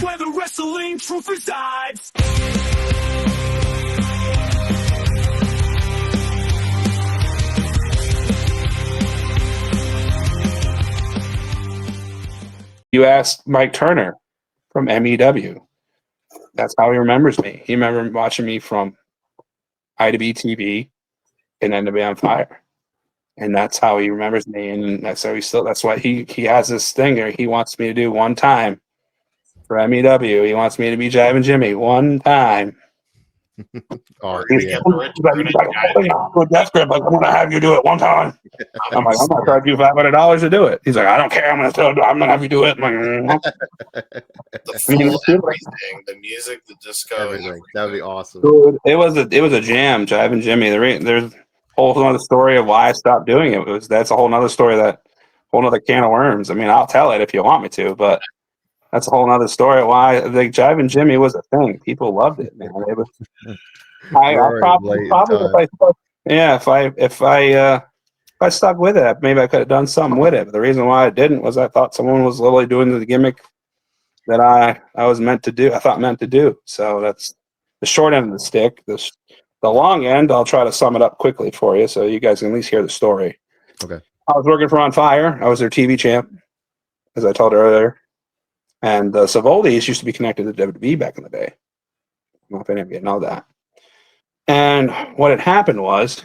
where the wrestling truth resides. You asked Mike Turner from MEW. That's how he remembers me. He remembers watching me from I to B TV and then to be on fire. And that's how he remembers me. And that's how that's why he has this thing there. He wants me to do one time for MEW. He wants me to be Jivin Jimmy one time. He's like, with Death Grip, like, I'm gonna have you do it one time. I'm like, I'm gonna charge you $500 to do it. He's like, I don't care. I'm gonna have you do it. I'm like, the full everything, the music, the disco, everything. That would be awesome. Dude, it was a jam, Jivin Jimmy. There's a whole other story of why I stopped doing it. That's a whole other story, whole other can of worms. I mean, I'll tell it if you want me to, but that's a whole other story why like Jivin Jimmy was a thing. People loved it, man. It was. I probably if I stuck with it, maybe I could have done something with it. But the reason why I didn't was I thought someone was literally doing the gimmick that I was meant to do. I thought meant to do. So that's the short end of the stick. The long end, I'll try to sum it up quickly for you, so you guys can at least hear the story. Okay. I was working for On Fire. I was their TV champ, as I told earlier. And the Savoldis used to be connected to WWE back in the day. I don't know if any of you know that. And what had happened was,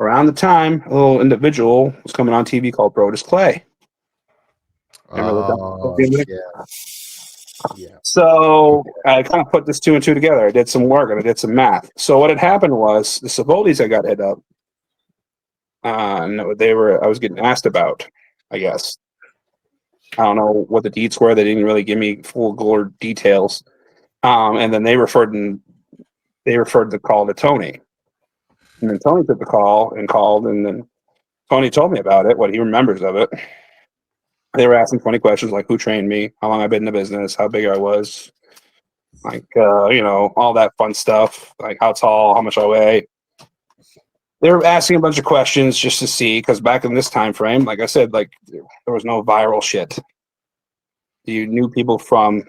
around the time, a little individual was coming on TV called Brodus Clay. Yeah. So I kind of put this two and two together. I did some work and I did some math. So what had happened was the Savoldis I got hit up. And I was getting asked about, I guess. I don't know what the deets were. They didn't really give me full glory details. And then they referred the call to Tony. And then Tony took the call and called, and then Tony told me about it, what he remembers of it. They were asking 20 questions like who trained me, how long I've been in the business, how big I was, like all that fun stuff, like how tall, how much I weigh. They were asking a bunch of questions just to see, because back in this time frame, like I said, like there was no viral shit. You knew people from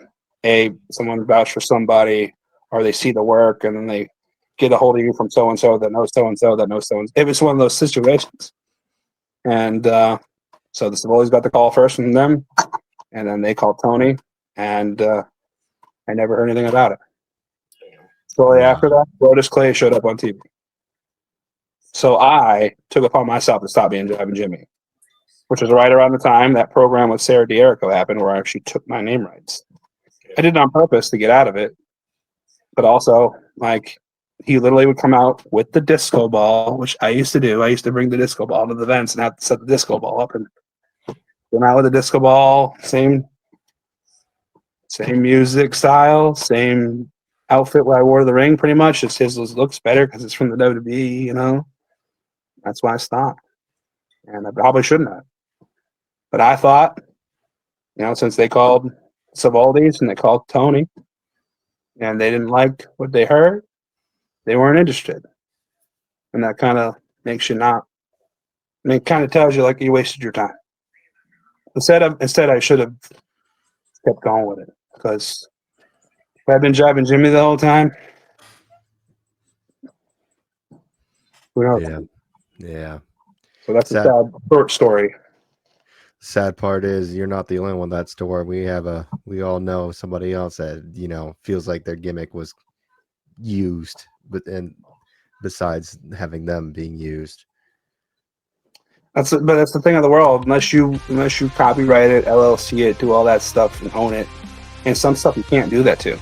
someone vouched for somebody, or they see the work and then they get a hold of you from so and so that knows so and so that knows so and so. It was one of those situations, and so the Savoldis got the call first from them, and then they called Tony, and I never heard anything about it. Shortly after that, Brodus Clay showed up on TV. So I took upon myself to stop being Jivin Jimmy, which was right around the time that program with Sarah D'Erico happened, where I actually took my name rights. I did it on purpose to get out of it, but also, like, he literally would come out with the disco ball, which I used to do. I used to bring the disco ball to the events and have to set the disco ball up and come out with the disco ball, same music style, same outfit where I wore the ring pretty much. Just his looks better because it's from the WWE, That's why I stopped. And I probably shouldn't have. But I thought, since they called Savoldis and they called Tony and they didn't like what they heard, they weren't interested. And that kind of makes you not, it kind of tells you like you wasted your time. Instead, I should have kept going with it, because if I've been Jivin Jimmy the whole time, who knows? Yeah. So that's a sad short story. Sad part is you're not the only one that's to where we all know somebody else that, feels like their gimmick was used, and besides having them being used. But that's the thing of the world. Unless you copyright it, LLC it, do all that stuff and own it, and some stuff you can't do that to.